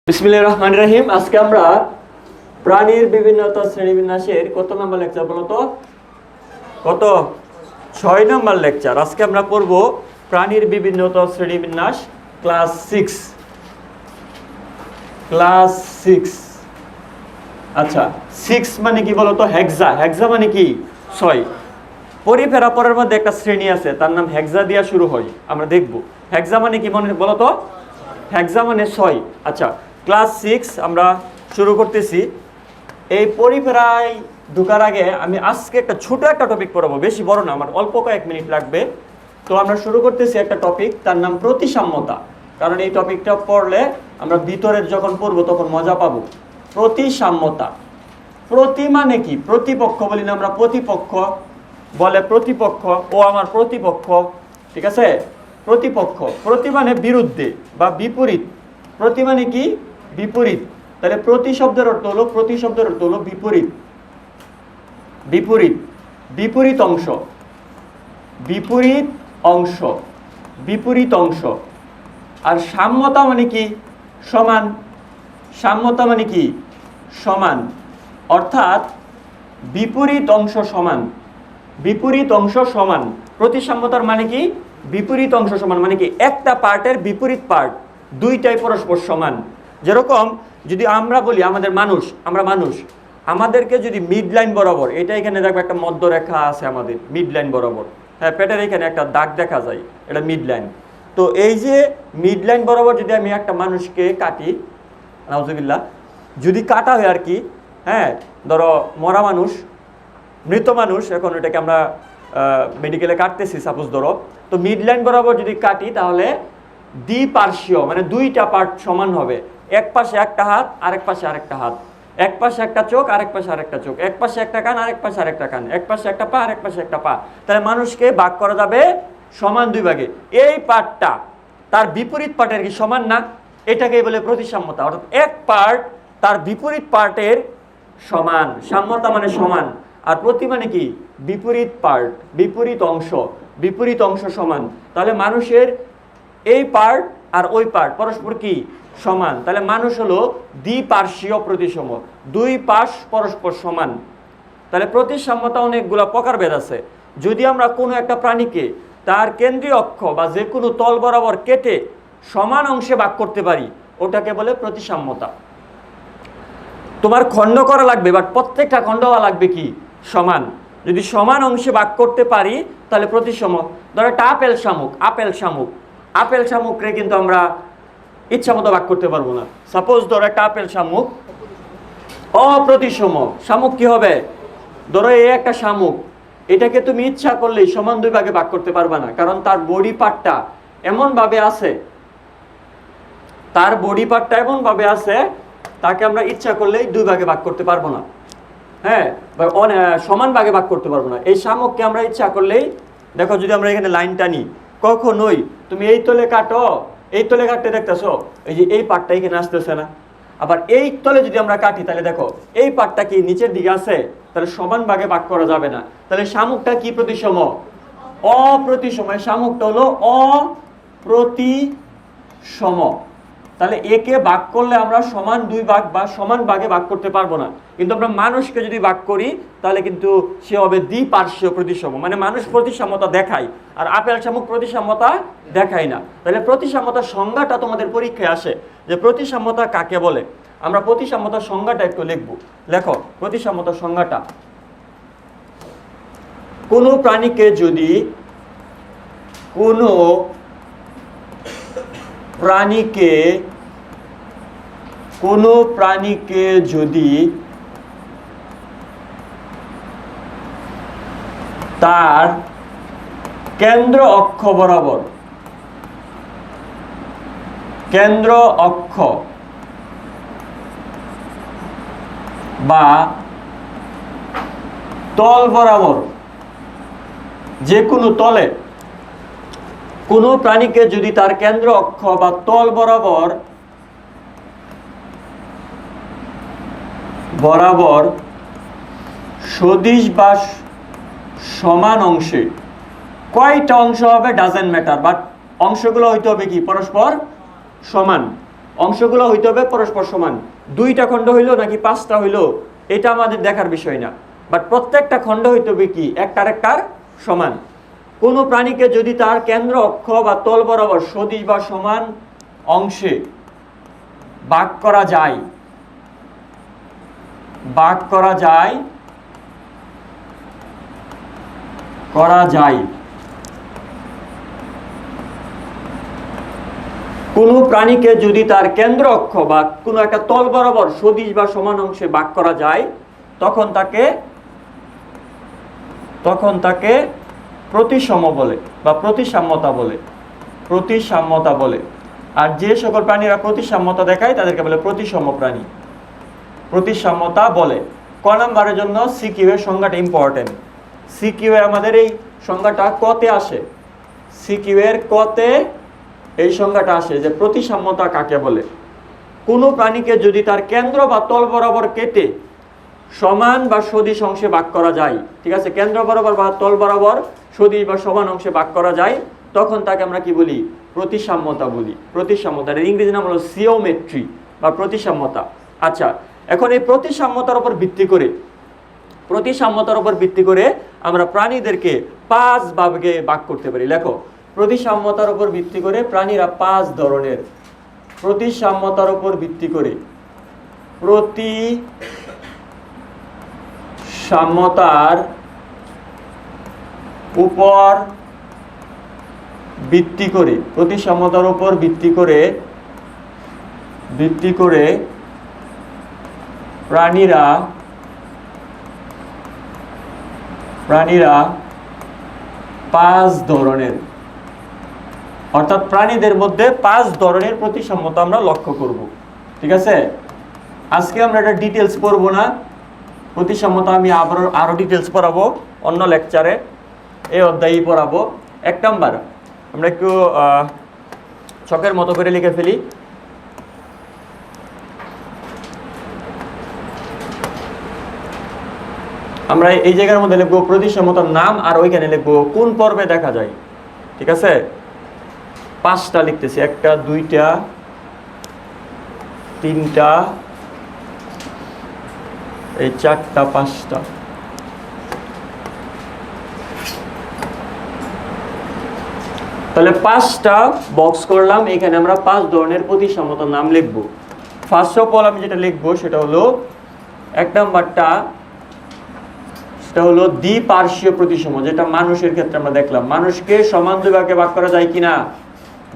বিসমিল্লাহির রহমানির রহিম। আজকে আমরা প্রাণীর বিভিন্নতা শ্রেণীবিন্যাসের কত নম্বর লেকচার বলো তো? কত? 6 নম্বর লেকচার। আজকে আমরা পড়ব প্রাণীর বিভিন্নতা শ্রেণীবিন্যাস ক্লাস 6। আচ্ছা, 6 মানে কি বলো তো? হেক্সা। হেক্সা মানে কি? 6। পরিফেরা পরের মধ্যে একটা শ্রেণী আছে, তার নাম হেক্সা দিয়া শুরু হয়। আমরা দেখব হেক্সা মানে কি মনে বলো তো? হেক্সা মানে 6। আচ্ছা, ক্লাস 6 আমরা শুরু করতেছি। এই পরিফেরায় ঢোকার আগে আমি আজকে একটা ছোট একটা টপিক পড়াবো, বেশি বড় না, আমার অল্প কয়েক মিনিট লাগবে। তো আমরা শুরু করতেছি একটা টপিক, তার নাম প্রতিসাম্যতা। কারণ এই টপিকটা পড়লে আমরা ভিতরের যখন পড়বো তখন মজা পাবো। প্রতিসাম্যতা। প্রতি মানে কি? প্রতিপক্ষ বলি না আমরা? প্রতিপক্ষ বলে প্রতিপক্ষ, ও আমার প্রতিপক্ষ, ঠিক আছে? প্রতিপক্ষ। প্রতি মানে বিরুদ্ধে বা বিপরীত। প্রতি মানে কি? বিপরীত। তাহলে প্রতি শব্দের অর্থ হলো, প্রতি শব্দের অর্থ হলো বিপরীত। বিপরীত, বিপরীত অংশ, বিপরীত অংশ, বিপরীত অংশ। আর সাম্যতা মানে কি? সমান। সাম্যতা মানে কি? সমান। অর্থাৎ বিপরীত অংশ সমান। বিপরীত অংশ সমান। প্রতিসাম্যতার মানে কি? বিপরীত অংশ সমান মানে কি? একটা পার্টের বিপরীত পার্ট দুইটাই পরস্পর সমান। যেরকম যদি আমরা বলি আমাদের মানুষ, আমরা মানুষ, আমাদেরকে যদি মিড লাইন বরাবর, এটা এখানে দেখো একটা মধ্যরেখা আছে আমাদের মিড লাইন বরাবর, হ্যাঁ, পেটের এখানে একটা দাগ দেখা যায়, এটা মিড লাইন। তো এই যে মিড লাইন বরাবর যদি আমি একটা মানুষকে কাটি, নাউজুবিল্লাহ, যদি কাটা হয় আর কি, হ্যাঁ, ধরো মরা মানুষ, মৃত মানুষ, এখন এটাকে আমরা মেডিকেলে কাটতেছি সাপোজ ধরো, তো মিড লাইন বরাবর যদি কাটি তাহলে দ্বিপার্শ্বীয় মানে দুইটা পার্ট সমান হবে। এক পাশে একটা হাত, আরেক পাশে আরেকটা হাত, এক পাশে একটা চোখ, আরেক পাশে আরেকটা চোখ, এক পাশে একটা কান, আরেক পাশে আরেকটা কান, এক পাশে একটা পা, আরেক পাশে একটা পা। তাহলে মানুষকে ভাগ করা যাবে সমান দুই ভাগে। এই পার্টটা তার বিপরীত পার্টের কি সমান না? এটাকেই বলে প্রতিসাম্যতা। অর্থাৎ এক পার্ট তার বিপরীত পার্টের সমান। সাম্যতা মানে সমান। আর প্রতি মানে কি? বিপরীত পার্ট, বিপরীত অংশ, বিপরীত অংশ সমান। তাহলে মানুষের এই পার্ট আর ওই পার্ট পরস্পর কি? সমান। তাহলে মানুষ হলো দ্বিপার্শ্বীয় প্রতিসম, দুই পাশ পরস্পর সমান। তাহলে প্রতিসাম্যতা অনেকগুলো প্রকারভেদ আছে। যদি আমরা কোনো একটা প্রাণীকে তার কেন্দ্রীয় অক্ষ বা যে কোনো তল বরাবর কেটে সমান অংশে ভাগ করতে পারি, ওটাকে বলে প্রতিসাম্যতা। তোমার খণ্ড করা লাগবে, বাট প্রত্যেকটা খণ্ড হওয়া লাগবে কি? সমান। যদি সমান অংশে ভাগ করতে পারি তাহলে প্রতিসম। ধরো একটা আপেল শামুক, আপেল শামুক, আপেল শামুকরে কিন্তু আমরা ইচ্ছা মতো ভাগ করতে পারবো না। সাপোজ ধরো একটা আপেল শামুক অপ্রতিসম। শামুক কি হবে? ধরো এই একটা শামুক, এটাকে তুমি ইচ্ছা করলেই সমান দুই ভাগে ভাগ করতে পারবে না, কারণ তার বডি পার্টটা এমন ভাবে আছে, তার বডি পার্টটা এমন ভাবে আছে, তাকে আমরা ইচ্ছা করলেই দুই ভাগে ভাগ করতে পারবো না, হ্যাঁ, সমান ভাগে ভাগ করতে পারবো না। এই শামুককে আমরা ইচ্ছা করলেই, দেখো যদি আমরা এখানে লাইন টানি, কখনোই তুমি এই তলে কাটো, এই তলে কাটতে দেখতেছো এই যে এই পার্টটা এখানে আসতেছে না। আবার এই তলে যদি আমরা কাটি তাহলে দেখো এই পার্টটা কি নিচের দিকে আছে, তাহলে সমান ভাগে ভাগ করা যাবে না। তাহলে শামুকটা কি প্রতিসম? অপ্রতিসম। শামুকটা হলো অপ্রতিসম। তাহলে একে ভাগ করলে আমরা সমান দুই ভাগ বা সমান ভাগে ভাগ করতে পারবো না। কিন্তু আমরা মানুষকে যদি ভাগ করি তাহলে কিন্তু সে হবে দ্বিপার্শ্বীয় প্রতিসম, মানে মানুষ প্রতিসাম্যতা দেখায় আর আপেল শামুক প্রতিসাম্যতা দেখায় না। তাহলে প্রতিসাম্যতার সংজ্ঞাটা তোমাদের পরীক্ষায় আসে যে প্রতিসাম্যতা কাকে বলে। আমরা প্রতিসাম্যতার সংজ্ঞাটা একটু লিখবো। লেখো প্রতিসাম্যতার সংজ্ঞাটা। কোনো প্রাণীকে যদি কোনো প্রাণীকে যদি তার কেন্দ্র অক্ষ বরাবর, কেন্দ্র অক্ষ বা তল বরাবর, যে কোনো তলে, কোনো প্রাণীকে যদি তার কেন্দ্র অক্ষ বা তল বরাবর সদিশ বা সমান অংশে, কয়টা অংশ হবে ডাজেন্ট ম্যাটার, বাট অংশগুলো হইতে হবে কি? পরস্পর সমান। অংশগুলো হইতে হবে পরস্পর সমান। 2টা খণ্ড হইলো নাকি 5টা হইলো এটা আমাদের দেখার বিষয় না, বাট প্রত্যেকটা খণ্ড হইতে হবে কি একটার একটার সমান। কোনো প্রাণীকে যদি তার কেন্দ্র অক্ষ বা তল বরাবর সদিশ বা সমান অংশে ভাগ করা যায়, কোনো প্রাণীকে যদি তার কেন্দ্র অক্ষ বা কোনো একটা তল বরাবর সদিশ বা সমান অংশে ভাগ করা যায় তখন তাকে প্রতিসম বলে বা প্রতিসাম্যতা বলে। আর যে সকল প্রাণীরা প্রতিসাম্যতা দেখায় তাদেরকে বলে প্রতিসম প্রাণী, প্রতিসাম্যতা বলে। ক নাম্বারের জন্য সিকিউ এর সংজ্ঞাটা ইম্পর্টেন্ট। সিকিউ এর আমাদের এই সংজ্ঞাটা কতে আসে, সিকিউ এর কতে এই সংজ্ঞাটা আসে যে প্রতিসাম্যতা কাকে বলে। কোনো প্রাণীকে যদি তার কেন্দ্র বা তল বরাবর কেটে সমান বা সদিশ অংশে ভাগ করা যায়, ঠিক আছে, কেন্দ্র বরাবর বা তল বরাবর সদিশ বা সমান অংশে ভাগ করা যায়, তখন তাকে আমরা কি বলি, প্রতিসাম্যতা বলি। প্রতিসাম্যতার ইংরেজি নাম হলো সিওমেট্রি বা প্রতিসাম্যতা। আচ্ছা, এখন এই প্রতিসাম্যতার উপর ভিত্তি করে আমরা প্রাণীদেরকে 5 ভাগে ভাগ করতে পারি। লেখো, প্রতিসাম্যতার উপর ভিত্তি করে প্রাণীরা 5 ধরনের। প্রতিসাম্যতার উপর ভিত্তি করে প্রতিসাম্যতার উপর ভিত্তি করে প্রাণীরা 5 ধরনের, অর্থাৎ প্রাণীদের মধ্যে 5 ধরনের প্রতিসাম্যতা আমরা লক্ষ্য করব। ঠিক আছে, আজকে আমরা এটা ডিটেলস পড়বো না, প্রতিসাম্যতা আমি আরো ডিটেলস পড়াবো অন্য লেকচারে, এই অধ্যায়ই পড়াবো। 1 নাম্বার আমরা একটু ছকের মতো করে লিখে ফেলি। আমরা এই জায়গার মধ্যে লিখবো প্রতিসাম্যতার নাম, আর ওইখানে লিখবো কোন পর্বে দেখা যায়। ঠিক আছে, 5টা লিখতেছি, 1টা 2টা 3টা এই 4টা 5টা। তাহলে 5টা বক্স করলাম, এখানে আমরা 5 ধরনের প্রতিসাম্যতার নাম লিখবো। ফার্স্ট অফ অল আমি যেটা লিখবো সেটা হলো 1 নাম্বারটা, সেটা হলো দ্বিপার্শ্বীয় প্রতিসাম্য, যেটা মানুষের ক্ষেত্রে আমরা দেখলাম। মানুষকে সমান 2 ভাগে ভাগ করা যায় কিনা,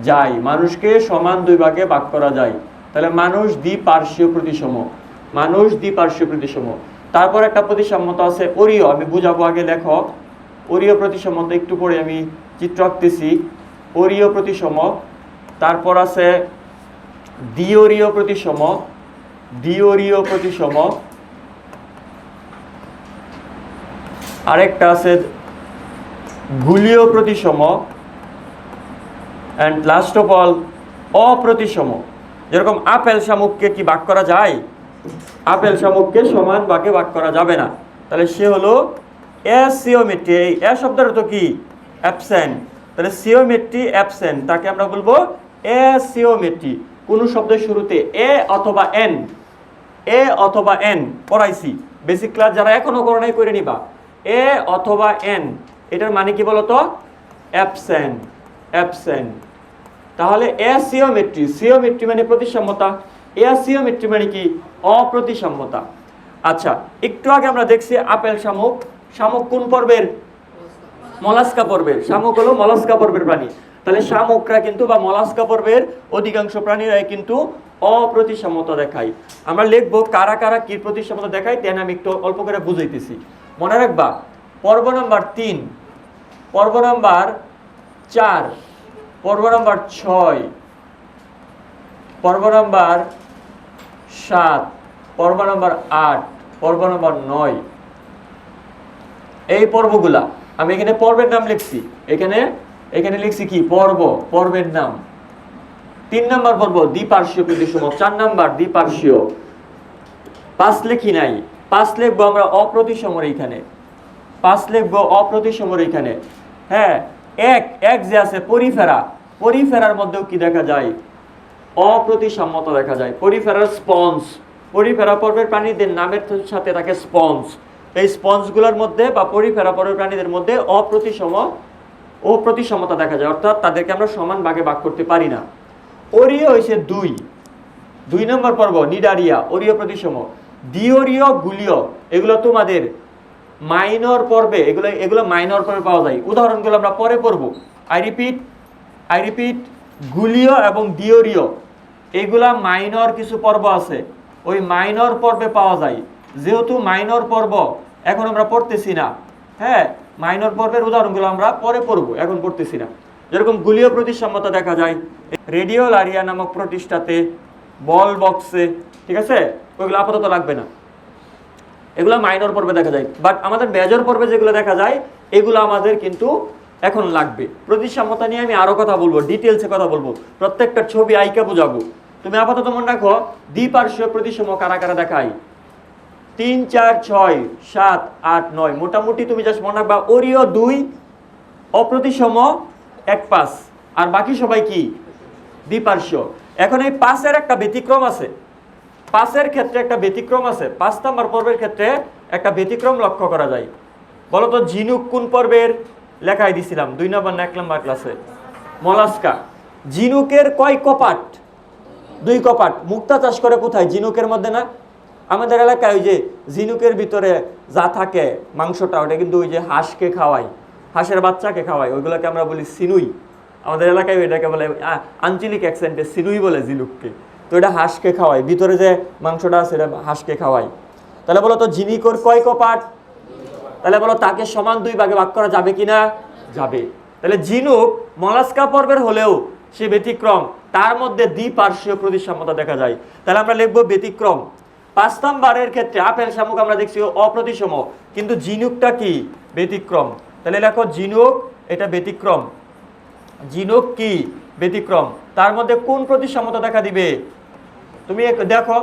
যায়, মানুষকে সমান 2 ভাগে ভাগ করা যায়। তাহলে মানুষ দ্বিপার্শ্বীয় প্রতিসম। তারপর একটা প্রতিসাম্যতা আছে অরীয়, আমি বুঝাবো, আগে লেখো। অরীয় প্রতিসাম্যতা একটু পরে আমি চিত্র আঁকতেছি। অরীয় প্রতিসম। তারপর আছে দ্বিঅরীয় প্রতিসম। আরেকটা আছে গুলীয় প্রতিসম, অ্যান্ড লাস্ট অফ অল অপ্রতিসম। যেরকম আপেল শামুককে কি ভাগ করা যায়, আপেল শামুককে সমান ভাগে ভাগ করা যাবে না, তাহলে সে হলো অ্যাসিওমেট্রি। এই এ শব্দের অর্থ কি, অ্যাবসেন্ট। তাহলে সিওমেট্রি অ্যাবসেন্ট, তাকে আমরা বলবো অ্যাসিওমেট্রি। কোন শব্দের শুরুতে এ অথবা এন পড়াইছি বেসিক ক্লাস, যারা এখনো করো নাই করে নিবা। এ অথবা এন, এটার মানে কি বলতো, অ্যাবসেন্ট। তাহলে সিওমেট্রি মানে প্রতিসাম্যতা, অ্যাসিওমেট্রি মানে কি, অপ্রতিসাম্যতা। আচ্ছা, একটু আগে আমরা দেখছি আপেল শামুক কোন পর্বের, মলাস্কা পর্বের। শামুক হলো মলাস্কা পর্বের প্রাণী। তাহলে শামুকরা কিন্তু বা মলাস্কা পর্বের অধিকাংশ প্রাণীরাই কিন্তু অপ্রতিসাম্যতা দেখায়। আমরা লিখবো কারা কারা কি প্রতিসাম্যতা দেখায়, তেন আমি একটু অল্প করে বুঝাইতেছি। মনে রাখবা, পর্ব নাম্বার 3, পর্ব নাম্বার 4, পর্ব নাম্বার 6, পর্ব নাম্বার 7, পর্ব নাম্বার 8, পর্ব নাম্বার 9, এই পর্বগুলা আমি এখানে পর্বের নাম লিখছি। এখানে লিখছি কি, পর্বের নাম। 3 নাম্বার পর্ব দ্বিপার্শ্বীয় প্রতিসম, 4 নাম্বার দ্বিপার্শ্বীয়। 5 লিখি নাই, 5 লিখবো আমরা অপ্রতিসমর এইখানে, 5 লিখবো অপ্রতিসমর এইখানে। হ্যাঁ, এক যে আছে পরিফেরার মধ্যেও কি দেখা যায়, অপ্রতিসাম্যতা দেখা যায়। পরিফেরার স্পঞ্জ, পরিফেরা পর্বের প্রাণীদের নামের সাথে থাকে স্পঞ্জ। এই স্পঞ্জগুলোর মধ্যে বা পরিফেরা পর্বের প্রাণীদের মধ্যে অপ্রতিসমতা দেখা যায়, অর্থাৎ তাদেরকে আমরা সমান ভাগে ভাগ করতে পারি না। অরীয় হয়েছে দুই নম্বর পর্ব, নিডারিয়া, অরীয় প্রতিসম। দ্বিঅরীয়, গুলীয়, এগুলো তোমাদের মাইনর পর্বে, এগুলো মাইনর পর্বে পাওয়া যায়। উদাহরণগুলো আমরা পরে পড়ব। আই রিপিট, গুলীয় এবং দ্বিঅরীয় এগুলা মাইনর কিছু পর্ব আছে, ওই মাইনর পর্বে পাওয়া যায়। যেহেতু মাইনর পর্ব এখন আমরা পড়তেছি না, হ্যাঁ, মাইনর পর্বের উদাহরণগুলো আমরা পরে পড়ব, এখন পড়তেছি না। যেরকম গুলীয় প্রতিসাম্যতা দেখা যায় রেডিওলারিয়া নামক প্রতিষ্ঠাতে, বল বক্সে, ঠিক আছে, ওইগুলো আপাতত লাগবে না, এগুলো মাইনর পর্বে দেখা যায়। বাট আমাদের মেজর পর্বে যেগুলো দেখা যায় এগুলো আমাদের কিন্তু এখন লাগবে। প্রতিসাম্যতা নিয়ে আমি আরো কথা বলবো, ডিটেলসে কথা বলবো, প্রত্যেকটা ছবি আইকা বুঝাবো। তুমি আপাতত মনে রাখো দ্বিপার্শ্বীয় প্রতিসম কারা কারা দেখায়, 3, 4, 6, 7, 8, 9, মোটামুটি তুমি জাস্ট মনে রাখবা অরীয় 2, অপ্রতিসম 1, 5, আর বাকি সবাই কি দ্বিপার্শ্বীয়। এখন এই 5-এর একটা ব্যতিক্রম আছে, 5-এর ক্ষেত্রে একটা ব্যতিক্রম আছে, 5 নম্বর পর্বের ক্ষেত্রে একটা ব্যতিক্রম লক্ষ্য করা যায়। বলতো ঝিনুক কোন পর্বের? লেখাই দিছিলাম 2 নম্বর না 1 নম্বর ক্লাসে। মলাস্কা। ঝিনুকের কয় কপাট? 2 কপাট। মুক্তা চাষ করে কোথায়? ঝিনুকের মধ্যে না? আমাদের এলাকায় ওই যে ঝিনুকের ভিতরে যা থাকে মাংসটা, ওটা কিন্তু ওই যে হাঁসকে খাওয়াই, হাঁসের বাচ্চাকে খাওয়াই, ওইগুলোকে আমরা বলি সিনুই। আমাদের এলাকায় ওইটাকে বলে আঞ্চলিক অ্যাকসেন্টে সিনুই বলে ঝিনুককে। তো এটা হাঁসকে খাওয়াই, ভিতরে যে মাংসটা আছে এটা হাঁসকে খাওয়াই। তাহলে বলো তো ঝিনুকের কয় কপাট? তাহলে বলো তাকে সমান 2 ভাগে ভাগ করা যাবে কিনা? যাবে। তাহলে ঝিনুক মলাস্কা পর্বের হলেও সে ব্যতিক্রম, তার মধ্যে দ্বিপার্শ্বীয় প্রতিসাম্যতা দেখা যায়। তাহলে আমরা লিখবো ব্যতিক্রম। 5 নম্বরের ক্ষেত্রে আপেল শামুক আমরা দেখছি অপ্রতিসম, কিন্তু ঝিনুকটা কি? ব্যতিক্রম। তাহলে লেখো ঝিনুক এটা ব্যতিক্রম। ঝিনুক কি? ব্যতিক্রম। তার মধ্যে কোন প্রতিসাম্যতা দেখা দিবে? তুমি দেখো,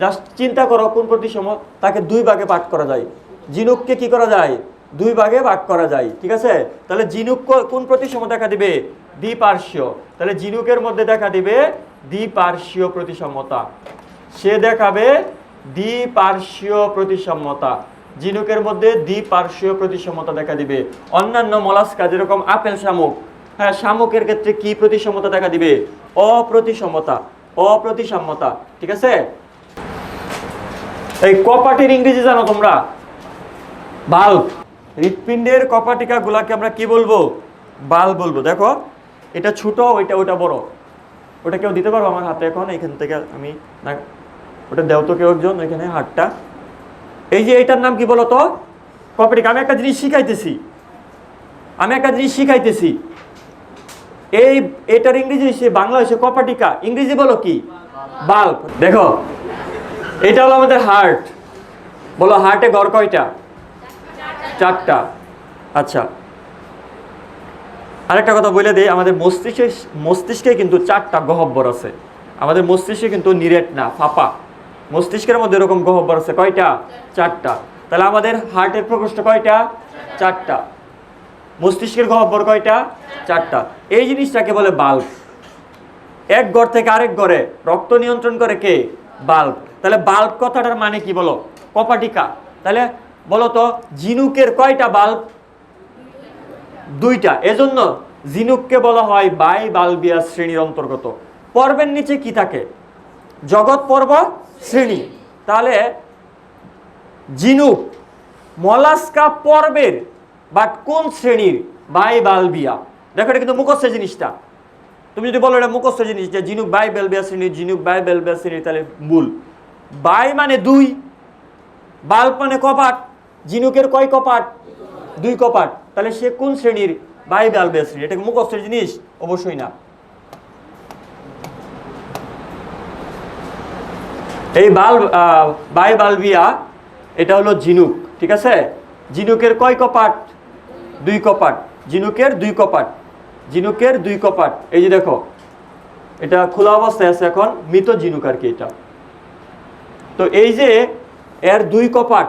জাস্ট চিন্তা করো কোন প্রতিসম, তাকে 2 ভাগে ভাগ করা যায়। ঝিনুককে কি করা যায়? 2 ভাগে ভাগ করা যায়, ঠিক আছে। তাহলে ঝিনুক কোন প্রতিসম দেখা দিবে? দ্বিপার্শ্বীয়। তাহলে ঝিনুকের মধ্যে দেখা দিবে দ্বিপার্শ্বীয় প্রতিসাম্যতা, সে দেখাবে দ্বিপার্শ্বীয় প্রতিসাম্যতা। ঝিনুকের মধ্যে দ্বিপার্শ্বীয় প্রতিসাম্যতা দেখা দিবে। অন্যান্য মলাস্কা যেরকম আপেল শামুক, হ্যাঁ, শামুকের ক্ষেত্রে কি প্রতিসাম্যতা দেখা দিবে? অপ্রতিসাম্যতা, ঠিক আছে। এই কপাটের ইংরেজি জানো তোমরা? বাল্ব। হৃৎপিণ্ডের কপাটিকা গুলাকে আমরা কি বলবো? বাল্ব বলবো। দেখো এটা ছোট, ওইটা বড়। ওটা কেউ দিতে পারবো আমার হাতে? এখন এখান থেকে আমি না, ওটা দেও তো কেউ একজন, এখানে হাতটা। এই যে এটার নাম কি বলো তো? কপাটিকা। আমি একটা জিনিস শিখাইতেছি, এটার ইংরেজি হচ্ছে, বাংলা হচ্ছে কপাটিকা, ইংরেজি বলো কি? বাল্ব। দেখো এটা হলো আমাদের হার্ট। বলো হার্টে ঘর কয়টা? 4টা। আচ্ছা, আরেকটা কথা বলে দিই, আমাদের মস্তিষ্কে কিন্তু 4টা গহ্বর আছে। আমাদের মস্তিষ্কে কিন্তু নিরেট না, ফাঁপা। মস্তিষ্কের মধ্যে এরকম গহ্বর আছে কয়টা? 4টা। তাহলে আমাদের হার্টের প্রকোষ্ঠ কয়টা? 4টা। মস্তিষ্কের গহ্বর কয়টা? 4টা। এই জিনিসটাকে বলে বাল্ব। এক ঘর থেকে আরেক ঘরে রক্ত নিয়ন্ত্রণ করে কে? বাল্ব। তাহলে বাল্ব কথাটার মানে কি বলো? কপাটিকা। তাহলে বলো তো ঝিনুকের কয়টা বাল্ব? 2টা। এজন্য ঝিনুককে বলা হয় বাইবাল্বিয়া শ্রেণীর অন্তর্গত। পর্বের নিচে কি থাকে? জগৎ পর্ব শ্রেণী। তাহলে ঝিনুক মলাস্কা পর্বের, বাট কোন শ্রেণীর? বাইবাল্বিয়া। দেখো এটা কিন্তু মুখস্থ জিনিসটা। তুমি যদি বলো এটা মুখস্থ জিনিস যে ঝিনুক বাইবাল্বিয়া শ্রেণীর, ঝিনুক বাইবাল্বিয়া শ্রেণীর, তাহলে ভুল। বাই মানে 2, বাল্ব মানে কপাট। ঝিনুকের কয় কপাট? 2 কপাট। তাহলে সে কোন শ্রেণীর? বাইবাল্বিয়া শ্রেণীর। এটা মুখস্থের জিনিস? অবশ্যই না। এই বাইবাল্বিয়া এটা হলো ঝিনুক, ঠিক আছে। ঝিনুকের কয় কপাট? 2 কপাট। ঝিনুকের 2 কপাট। ঝিনুকের 2 কপাট। এই যে দেখো এটা খোলা অবস্থায় আছে, এখন মৃত ঝিনুক আর কি এটা। তো এই যে এর 2 কপাট,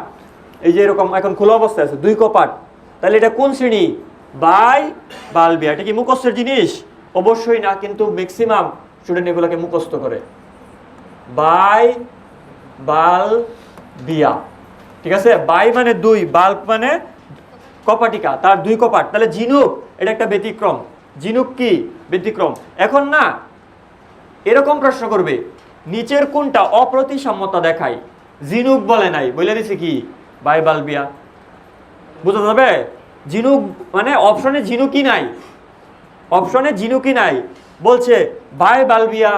এই যে এরকম এখন খোলা অবস্থায় আছে 2 কপাট, তাহলে এটা কোন শ্রেণী? বাইবাল্বিয়া। এটা কি মুখস্থের জিনিস? অবশ্যই না, কিন্তু ম্যাক্সিমাম স্টুডেন্ট এগুলোকে মুখস্থ করে। বাই বাল বিয়া, ঠিক আছে? বাই মানে দুই, বাল্ব মানে কপাটিকা, তার দুই কপাট, তাহলে ঝিনুক এটা একটা ব্যতিক্রম। ঝিনুক কি ব্যতিক্রম? এখন না এরকম প্রশ্ন করবে, নিচের কোনটা অপ্রতিসাম্যতা দেখায়? ঝিনুক বলে নাই, বলে দিছে কি বাই বাল বিয়া। বুঝতে যাবে? ঝিনুক মানে অপশনে ঝিনুকই নাই, অপশনে ঝিনুকই নাই। বলছে বাই বালবিয়া,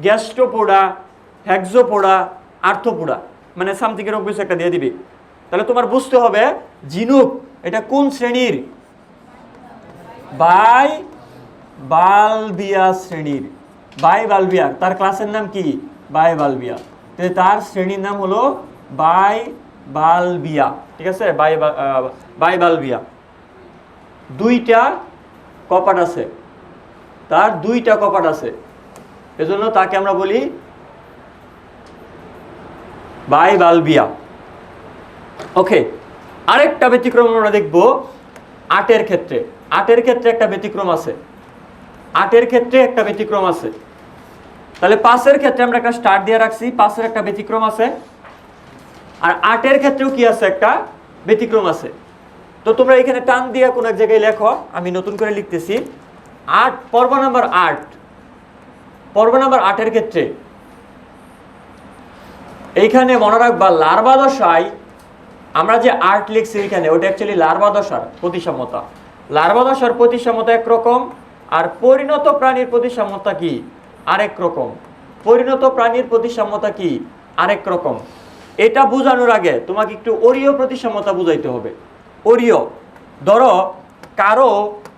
গ্যাস্ট্রোপোডা, হেক্সোপোডা, আর্থোপোডা, মানে সামথিং এর কিছু একটা দিয়ে দিবি। তাহলে তোমার বুঝতে হবে ঝিনুক এটা কোন শ্রেণীর? বাই বালবিয়া শ্রেণীর। বাই বালবিয়া, তার ক্লাসের নাম কি? বাই বালবিয়া। তার শ্রেণীর নাম হলো বাই বালবিয়া, ঠিক আছে? বাই বালবিয়া। দুইটা কপাট আছে, তার দুইটা কপাট আছে, এজন্য তাকে আমরা বলি বাই বালবিয়া। ওকে, আরেকটা ব্যতিক্রম আমরা দেখব আটের ক্ষেত্রে। আটের ক্ষেত্রে একটা ব্যতিক্রম আছে, আটের ক্ষেত্রে একটা ব্যতিক্রম আছে। তাহলে পাঁচের ক্ষেত্রে আমরা একটা স্টার্ট দিয়ে রাখছি, পাঁচের একটা ব্যতিক্রম আছে, আর আটের ক্ষেত্রেও কি আছে? একটা ব্যতিক্রম আছে। তো তোমরা এখানে টান দিয়ে কোন এক জায়গায় লেখো, আমি নতুন করে লিখতেছি। আট, পর্ব নাম্বার 8, পর্ব নাম্বার 8-এর ক্ষেত্রে এইখানে মনে রাখবা লার্ভা দশায় আমরা যে 8 লিখছি এখানে, ওটা অ্যাকচুয়ালি লার্ভা দশার প্রতিসাম্যতা। লার্ভা দশার প্রতিসাম্যতা একরকম, আর পরিণত প্রাণীর প্রতিসাম্যতা কি আরেক রকম। পরিণত প্রাণীর প্রতিসাম্যতা কি আরেক রকম। এটা বোঝানোর আগে তোমাকে একটু অরীয় প্রতিসাম্যতা বুঝাইতে হবে। অরীয়, ধরো কারো,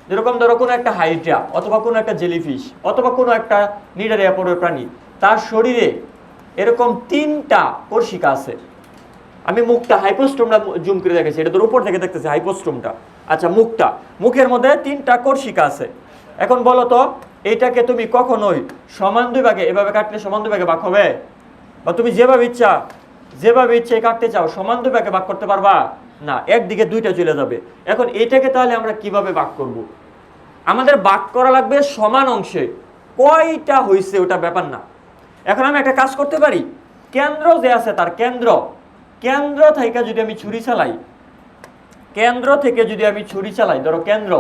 যেরকম ধরো কোনো একটা হাইড্রা অথবা কোনো একটা জেলিফিশ অথবা কোনো একটা নিডারিয়া পরের প্রাণী, তার শরীরে এরকম 3টা কোষিকা আছে। আমি মুখটা হাইপোস্টোমটা জুম করে দেখেছি, এটা তোর উপর থেকে দেখতেছি হাইপোস্টোমটা। আচ্ছা, মুখটা, মুখের মধ্যে 3টা কোষিকা আছে। এখন বলো তো এইটাকে তুমি কখনোই সমান দুই ভাগে এভাবে কাটলে সমান দুই ভাগে ভাগ হবে? বা তুমি যেভাবে ইচ্ছা কাটতে চাও সমান দুই ভাগে ভাগ করতে পারবা না, একদিকে দুইটা চলে যাবে। এখন এটাকে তাহলে আমরা কিভাবে ভাগ করব? আমাদের ভাগ করা লাগবে সমান অংশে। কয়টা হয়েছে ওটা ব্যাপার না। এখন আমি একটা কাজ করতে পারি, কেন্দ্র যে আছে তার কেন্দ্র থেকে যদি আমি ছুরি চালাই, ধরো কেন্দ্র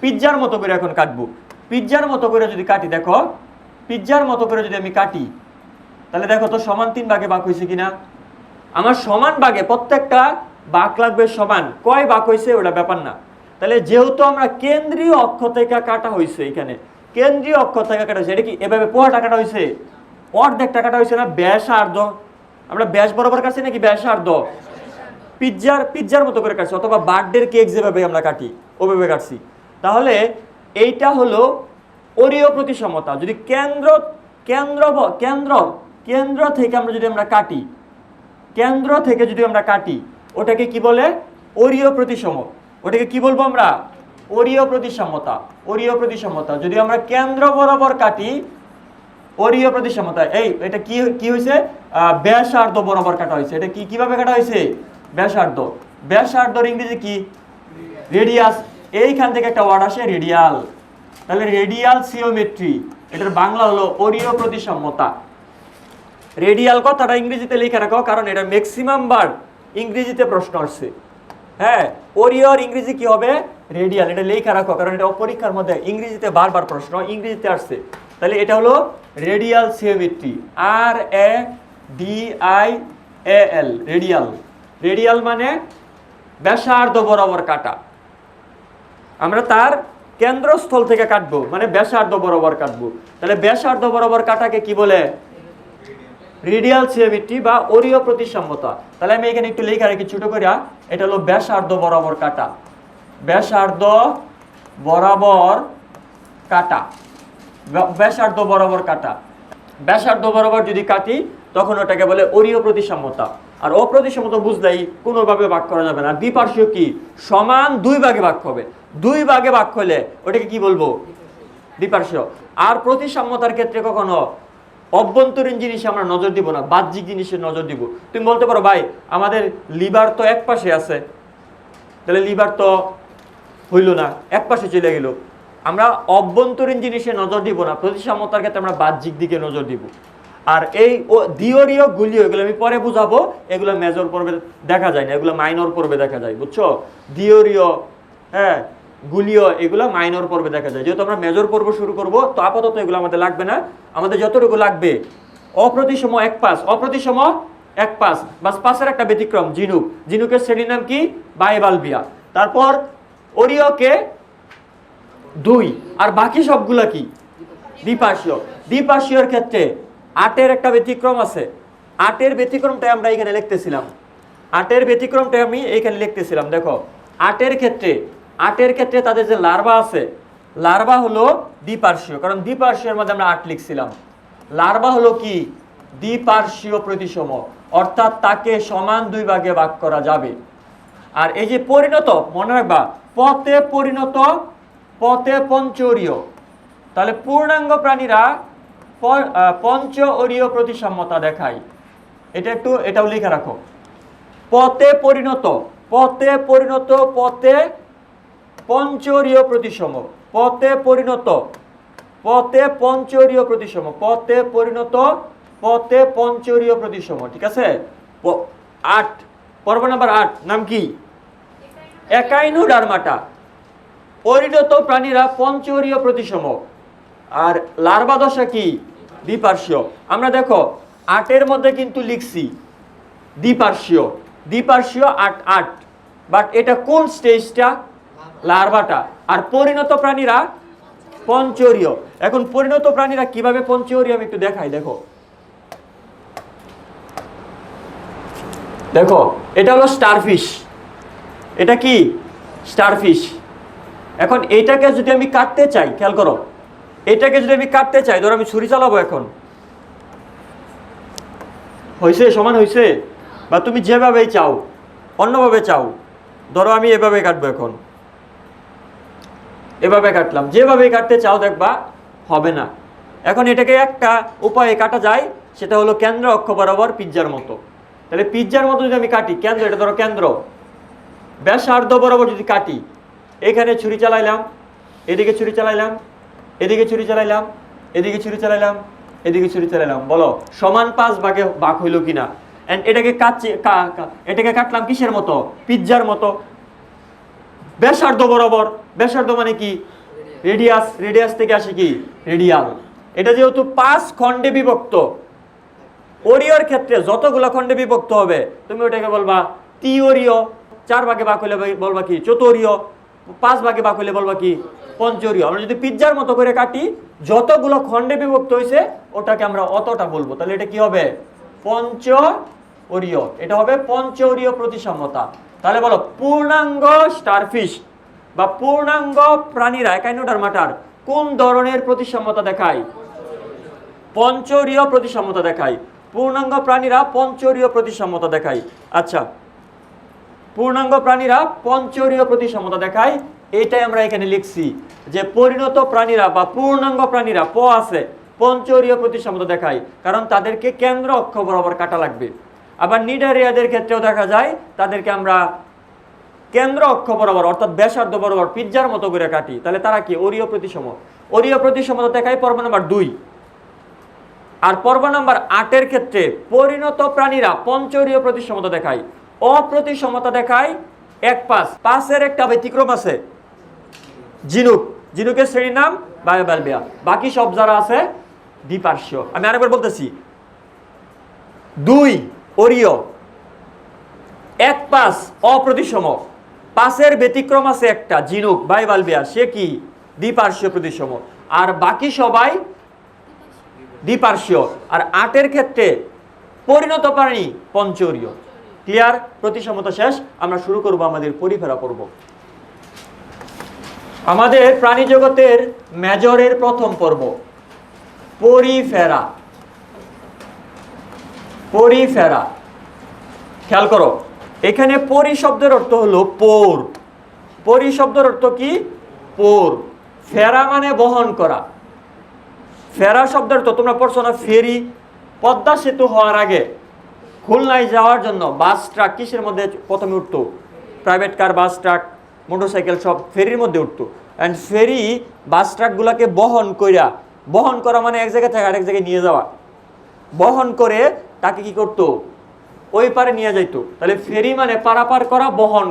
পিজ্জার মতো করে এখন কাটবো। পিজ্জার মতো করে যদি কাটি, দেখো পিজ্জার মতো করে যদি আমি কাটি, তাহলে দেখো তো সমান 3 ভাগে ভাগ হয়েছে কিনা। আমার সমান ভাগে প্রত্যেকটা ভাগ লাগবে সমান। কয় ভাগ হয়েছে ওটা ব্যাপার না। তাহলে যেহেতু আমরা কেন্দ্রীয় অক্ষ থেকে কাটা হয়েছে, এখানে কেন্দ্রীয় অক্ষ থেকে কাটা হয়েছে, এটা কি এভাবে পোয়াটা কাটা হয়েছে? অর্ধেকটা কাটা হয়েছে না? ব্যাসার্ধ, আমরা ব্যাস বরাবর কাটছি নাকি ব্যাসার্ধ? পিজ্জার মতো করে কাটছি, অথবা বার্থডের কেক যেভাবে আমরা কাটি ওভাবে কাটছি। তাহলে এইটা হলো অরীয় প্রতিসাম্যতা। যদি কেন্দ্র থেকে আমরা কাটি, ওটাকে কি বলে? অরীয় প্রতিসম। ওটাকে কি বলবো আমরা? অরীয় প্রতিসাম্যতা। যদি আমরা কেন্দ্র বরাবর কাটি, অরীয় প্রতিসাম্যতা। এটা কি হয়েছে? ব্যাসার্ধ বরাবর কাটা হয়েছে। এটা কিভাবে কাটা হয়েছে? ব্যাসার্ধর ইংরেজি কি? রেডিয়াস। এইখান থেকে একটা ওয়ার্ড আসে রেডিয়াল। তাহলে রেডিয়াল সিওমেট্রি, এটার বাংলা হলো অরীয় প্রতিসাম্যতা। রেডিয়াল কথাটা ইংরেজিতে লিখে রাখো, কারণ এটা ম্যাক্সিমাম বার ইংরেজিতে প্রশ্ন আসছে। হ্যাঁ, অরীয়র ইংরেজি কি হবে? রেডিয়াল। এটা লিখে রাখো, কারণ এটা পরীক্ষার মধ্যে ইংরেজিতে বারবার প্রশ্ন ইংরেজিতে আসছে। তাহলে এটা হলো রেডিয়াল সিওমেট্রি, RADIAL, রেডিয়াল মানে ব্যাসার্ধ বরাবর কাটা। আমরা তার কেন্দ্রস্থল থেকে কাটবো, মানে ব্যাসার্ধ বরাবর কাটবো। তাহলে ব্যাসার্ধ বরাবর কাটাকে কি বলে? রেডিয়াল সিওমেট্রি বা অরীয় প্রতিসাম্যতা। তাহলে আমি এখানে একটু লেখা রাখি ছোট করে, এটা হলো ব্যাসার্ধ বরাবর কাটা। ব্যাসার্ধ বরাবর যদি কাটি, তখন ওটাকে বলে অরীয় প্রতিসাম্যতা। আর অপ্রতিসাম্যতা বুঝলেই কোনোভাবে ভাগ করা যাবে না। দ্বিপার্শ্বীয় কি? সমান 2 ভাগে ভাগ হবে। 2 ভাগে ভাগ হলে ওটাকে কি বলবো? দ্বিপার্শ্বীয়। আর প্রতিসাম্যতার ক্ষেত্রে কখনো অভ্যন্তরীণ জিনিসে আমরা নজর দিব না, বাহ্যিক জিনিসে নজর দিব। তুমি বলতে পারো ভাই আমাদের লিভার তো এক পাশে আছে, তাহলে লিভার তো হইল না, এক পাশে চলে গেল। আমরা অভ্যন্তরীণ জিনিসে নজর দিব না, প্রতিসাম্যতার ক্ষেত্রে আমরা বাহ্যিক দিকে নজর দিব। আর এই দ্বিতীয় গুলিও এগুলো আমি পরে বুঝাবো, এগুলো মেজর পর্বে দেখা যায় না, এগুলো মাইনর পর্বে দেখা যায়, বুঝছো? দ্বিতীয় হ্যাঁ গুলিও এগুলো মাইনর পর্বে দেখা যায়। যেহেতু আমরা মেজর পর্ব শুরু করব, তো আপাতত এগুলো আমাদের লাগবে না। আমাদের যতটুকু লাগবে অপ্রতিসম এক পাশ, অপ্রতিসম এক পাশ, বাস পাশের একটা ব্যতিক্রম ঝিনুক, ঝিনুকের শ্রেণীর নাম কি? বায়বালবিয়া। তারপর ওরিওকে 2, আর বাকি সবগুলা কি? দ্বিপার্শ্বীয়। দ্বিপার্শ্বীয়র ক্ষেত্রে 8-এর একটা ব্যতিক্রম আছে। 8-এর ব্যতিক্রমটা আমরা এখানে লিখতেছিলাম, 8-এর ব্যতিক্রমটা আমি এইখানে লিখতেছিলাম। দেখো 8-এর ক্ষেত্রে তাদের যে লার্ভা আছে, লার্ভা হলো দ্বিপার্শ্বীয়, কারণ দ্বিপার্শ্বীয়ের মধ্যে আমরা 8 লিখছিলাম। লার্ভা হলো কি? দ্বিপার্শ্বীয় প্রতিসম, অর্থাৎ তাকে সমান 2 ভাগে ভাগ করা যাবে। আর এই যে পরিণত, মনে রাখবা, পথে পরিণত, পথে পঞ্চরীয়, তাহলে পূর্ণাঙ্গ প্রাণীরা পঞ্চরীয় প্রতিসাম্যতা দেখায়। এটাও লিখে রাখো। পথে পরিণত, পথে পরিণত, পথে পঞ্চরীয় প্রতিসম, পথে পরিণত, পথে পঞ্চরীয় প্রতিসম, পথে পরিণত, পথে পঞ্চরীয় প্রতিসম। ঠিক আছে? 8, পর্ব নাম্বার 8, নাম কি? একাইনোডার্মাটা। পরিণত প্রাণীরা পঞ্চরীয় প্রতিসম, আর লার্ভা দশা কি? দ্বিপার্শ্বীয়। আমরা দেখো 8-এর মধ্যে কিন্তু লিখছি দ্বিপার্শ্বীয়, দ্বিপার্শ্বীয় 8, বাট এটা কোন স্টেজটা? লার্ভাটা। আর পরিণত প্রাণীরা পঞ্চরীয়। এখন পরিণত প্রাণীরা কিভাবে পঞ্চরীয় আমি একটু দেখাই। দেখো দেখো এটা হলো স্টারফিশ। এটা কি? স্টারফিশ। এখন এইটাকে যদি আমি কাটতে চাই, খেয়াল করো, এটাকে যদি আমি কাটতে চাই, ধরো আমি ছুরি চালাবো, এখন হয়েছে? সমান হয়েছে? বা তুমি যেভাবেই চাও, অন্যভাবে চাও, ধরো আমি এভাবে কাটবো, এখন এভাবে কাটলাম, যেভাবেই কাটতে চাও দেখবা হবে না। এখন এটাকে একটা উপায়ে কাটা যায়, সেটা হলো কেন্দ্র অক্ষ বরাবর পিজ্জার মতো। তাহলে পিজ্জার মতো যদি আমি কাটি, কেন্দ্র, এটা ধরো কেন্দ্র, ব্যাসার্ধ বরাবর যদি কাটি, এখানে ছুরি চালাইলাম, এদিকে ছুরি চালাইলাম, এদিকে ছুরি চালাইলাম, এদিকে ছুরি চালাইলাম, এদিকে ছুরি চালাইলাম, বলো সমান 5 ভাগে ভাগ হইল কিনা? এন্ড এটাকে এটাকে কাটলাম কিসের মতো? পিজ্জার মতো। ব্যাসার্ধ বরাবর, ব্যাসার্ধ মানে কি? রেডিয়াস, রেডিয়াস থেকে আসে কি? রেডিয়াল। এটা যেহেতু 5 খণ্ডে বিভক্ত, ওরিওর ক্ষেত্রে যতগুলো খণ্ডে বিভক্ত হবে তুমি ওটাকে বলবা ত্রিওরিয়। 4 ভাগে ভাগ হইলে বলবা কি? চতুরীয়। 5 ভাগে ভাগ হইলে বলবা কি? পঞ্চরীয়। আমরা যদি পিজ্জার মতো করে কাটি, যতগুলো খণ্ডে বিভক্ত হয়েছে ওটাকে আমরা অতটা বলবো, তাহলে এটা কি হবে? পঞ্চরীয়। এটা হবে পঞ্চরীয় প্রতিসাম্যতা। তাহলে বলো পূর্ণাঙ্গ স্টারফিশ বা পূর্ণাঙ্গ প্রাণীরা একাইনোডার্মাটার কোন ধরনের প্রতিসাম্যতা দেখায়? পঞ্চরীয় প্রতিসাম্যতা দেখায়। পূর্ণাঙ্গ প্রাণীরা পঞ্চরীয় প্রতিসাম্যতা দেখায়। আচ্ছা, পূর্ণাঙ্গ প্রাণীরা পঞ্চরীয় প্রতিসাম্যতা দেখায়, এটাই আমরা এখানে লিখছি যে পরিণত প্রাণীরা বা পূর্ণাঙ্গ প্রাণীরা আছে পঞ্চরীয় প্রতিসাম্যতা দেখায়, কারণ তাদেরকে কেন্দ্র অক্ষ বরাবর কাটা লাগবে। আবার নিডারিয়াদের ক্ষেত্রেও দেখা যায় তাদেরকে আমরা কেন্দ্র অক্ষ বরাবর অর্থাৎ ব্যাসার্ধ বরাবর পিজ্জার মতো করে কাটি, তাহলে তারা কি? ওরিও প্রতিসম। ওরিও প্রতিসাম্যতা দেখায় পর্ব নাম্বার 2। আর পর্ব নাম্বার 8-এর ক্ষেত্রে পরিণত প্রাণীরা পঞ্চরীয় প্রতিসাম্যতা দেখায়, অপ্রতিসমতা দেখায় 1 পাশ। পাশের একটা ব্যতিক্রম আছে, ঝিনুক, ঝিনুকের শ্রেণীর নাম বায়োবালবিয়া। বাকি সব যারা আছে দ্বিপার্শ্বীয়। আমি আরেকবার বলতেছি, 2 ওরিও, 1 পাশ অপ্রতিসম। পাশের ব্যতিক্রম আছে একটা, ঝিনুক বায়োবালবিয়া, সে কি? দ্বিপার্শ্বীয় প্রতিসম। আর বাকি সবাই দ্বিপার্শ্বীয়। আর 8-এর ক্ষেত্রে পরিণত প্রাণী পঞ্চরীয়। ক্লিয়ার? প্রতিসমতা শেষ। আমরা শুরু করব আমাদের পরিফেরা পর্ব। আমাদের প্রাণী জগতের মেজরের প্রথম পর্ব পরিফেরা। পরিফেরা, খেয়াল করো, এখানে পরি শব্দের অর্থ হলো পোর। পরি শব্দের অর্থ কি? পোর। ফেরা মানে বহন করা। ফেরা শব্দের অর্থ তোমরা পড়ছো না, ফেরি। পদ্মা সেতু হওয়ার আগে খুলনায় যাওয়ার জন্য বাস ট্রাক কিসের মধ্যে প্রথমে উঠতো? প্রাইভেট কার, বাস, ট্রাক, মোটরসাইকেল সব ফেরির মধ্যে উঠতো। অ্যান্ড ফেরি বাস ট্রাকগুলোকে বহন করা মানে এক জায়গা থেকে আরেক জায়গায় নিয়ে যাওয়া, বহন করে তাকে কি করতো, ওই পারে নিয়ে যাইতো। তাহলে ফেরি মানে পারাপার করা, বহন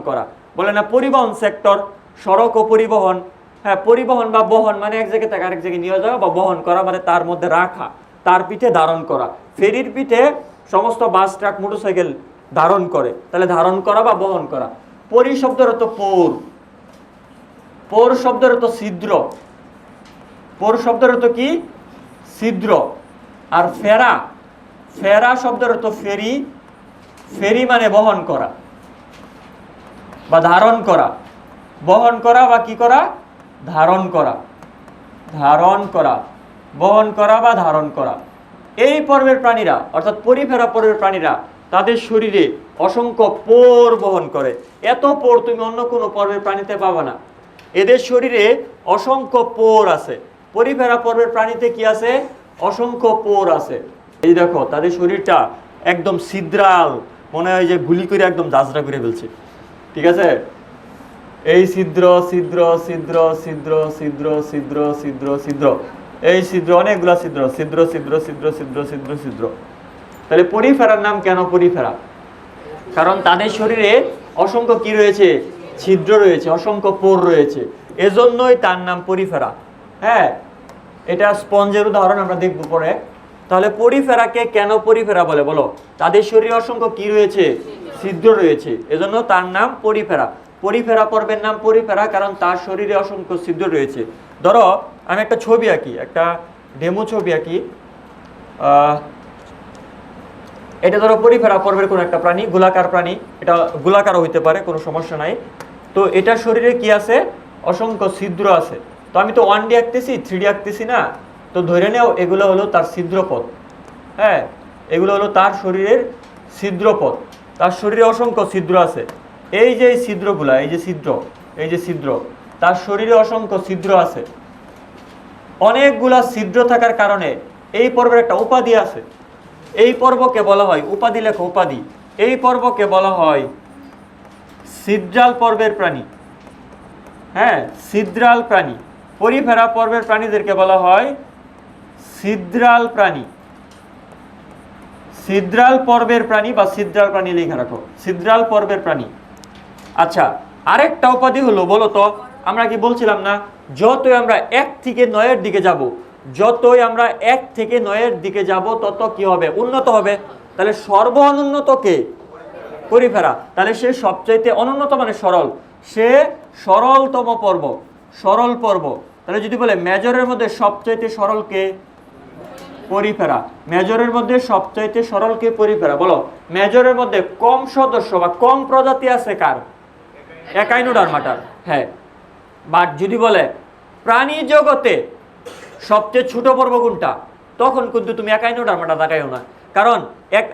করা বলে না পরিবহন সেক্টর, সড়ক ও পরিবহন। হ্যাঁ, পরিবহন বা বহন মানে এক জায়গা থেকে আরেক জায়গায় নিয়ে যাওয়া, বা বহন করা মানে তার মধ্যে রাখা, তার পিঠে ধারণ করা। ফেরির পিঠে সমস্ত বাস ট্রাক মোটরসাইকেল ধারণ করে, তাহলে ধারণ করা বা বহন করা। পরি শব্দের অর্থ পোর, পোর শব্দের অর্থ ছিদ্র, পোর শব্দের অর্থ কি, ছিদ্র। আর ফেরা শব্দের অর্থ ফেরি, ফেরি মানে বহন করা বা ধারণ করা, বহন করা বা কি করা, ধারণ করা, বহন করা বা ধারণ করা। এই পর্বের প্রাণীরা অর্থাৎ পরিফেরা পর্বের প্রাণীরা তাদের শরীরে অসংখ্য পোর বহন করে। এত পোর তুমি অন্য কোনো পর্বের প্রাণীতে পাবা না। এদের শরীরে অসংখ্য পোর আছে। পরিফেরা পর্বের প্রাণীতে কি আছে, অসংখ্য পোর আছে। এই দেখো তাদের শরীরটা একদম ছিদ্রাল, মনে হয় যে গুলি করে একদম জাজরা করে ফেলছে, ঠিক আছে। এই ছিদ্র ছিদ্র ছিদ্র ছিদ্র ছিদ্র ছিদ্র ছিদ্র ছিদ্র, এই ছিদ্র, অনেকগুলা ছিদ্র, ছিদ্র ছিদ্র ছিদ্র ছিদ্র ছিদ্র ছিদ্র। তাহলে পরিফেরার নাম কেন পরিফেরা? কারণ তাদের শরীরে অসংখ্য কি রয়েছে, ছিদ্র রয়েছে, অসংখ্য পোর রয়েছে, এজন্যই তার নাম পরিফেরা। হ্যাঁ, এটা স্পঞ্জের উদাহরণ আমরা দেখব পরে। তাহলে পরিফেরাকে কেন পরিফেরা বলে বলো? তাদের শরীরে অসংখ্য কি রয়েছে, ছিদ্র রয়েছে, এজন্য তার নাম পরিফেরা। পরিফেরা পর্বের নাম পরিফেরা কারণ তার শরীরে অসংখ্য ছিদ্র রয়েছে। ধরো আমি একটা ছবি আঁকি, একটা ডেমো ছবি আঁকি। এটা ধরো পরিফেরা পর্বের কোনো একটা প্রাণী, গোলাকার প্রাণী, এটা গোলাকারও হইতে পারে, কোনো সমস্যা নাই। তো এটা শরীরে কি আছে, অসংখ্য ছিদ্র আছে। তো আমি তো 1D আঁকতেছি, 3D আঁকতেছি না, তো ধরে নেও এগুলো হলো তার ছিদ্রপথ। হ্যাঁ, এগুলো হলো তার শরীরের ছিদ্রপথ। তার শরীরে অসংখ্য ছিদ্র আছে। এই যে ছিদ্রগুলা, এই যে ছিদ্র, তার শরীরে অসংখ্য ছিদ্র আছে। অনেকগুলা ছিদ্র থাকার কারণে এই পর্বের একটা উপাধি আছে। এই পর্বকে বলা হয়, উপাধি লেখো, উপাধি। এই পর্বকে বলা হয় ছিদ্রাল পর্বের প্রাণী। হ্যাঁ, ছিদ্রাল প্রাণী। পরিফেরা পর্বের প্রাণীদেরকে বলা হয় ছিদ্রাল প্রাণী। ছিদ্রাল পর্বের প্রাণী বা ছিদ্রাল প্রাণী লেখা রাখো, ছিদ্রাল পর্বের প্রাণী। আচ্ছা, আরেকটা উপাধি হলো, বলো তো, আমরা কি বলছিলাম না, যতই আমরা 1 থেকে 9-এর দিকে যাব, যতই আমরা 1 থেকে 9-এর দিকে যাব তত কি হবে, উন্নত হবে। তাহলে সর্ব অনুন্নত কে, পরিফেরা। তাহলে সে সবচাইতে অনুন্নত মানে সরল, সে সরলতম পর্ব, সরল পর্ব। তাহলে যদি বলে মেজরের মধ্যে সবচাইতে সরল কে, পরিফেরা। মেজরের মধ্যে সবচাইতে সরল কে, পরিফেরা। বলো মেজরের মধ্যে কম সদস্য বা কম প্রজাতি আছে কার, একাইনোডার্মাটার। হ্যাঁ, বাট যদি বলে প্রাণী জগতে সবচেয়ে ছোট পর্ব কোনটা, তখন কিন্তু তুমি একাইনোডার্মাটা দেখাইও না। কারণ এক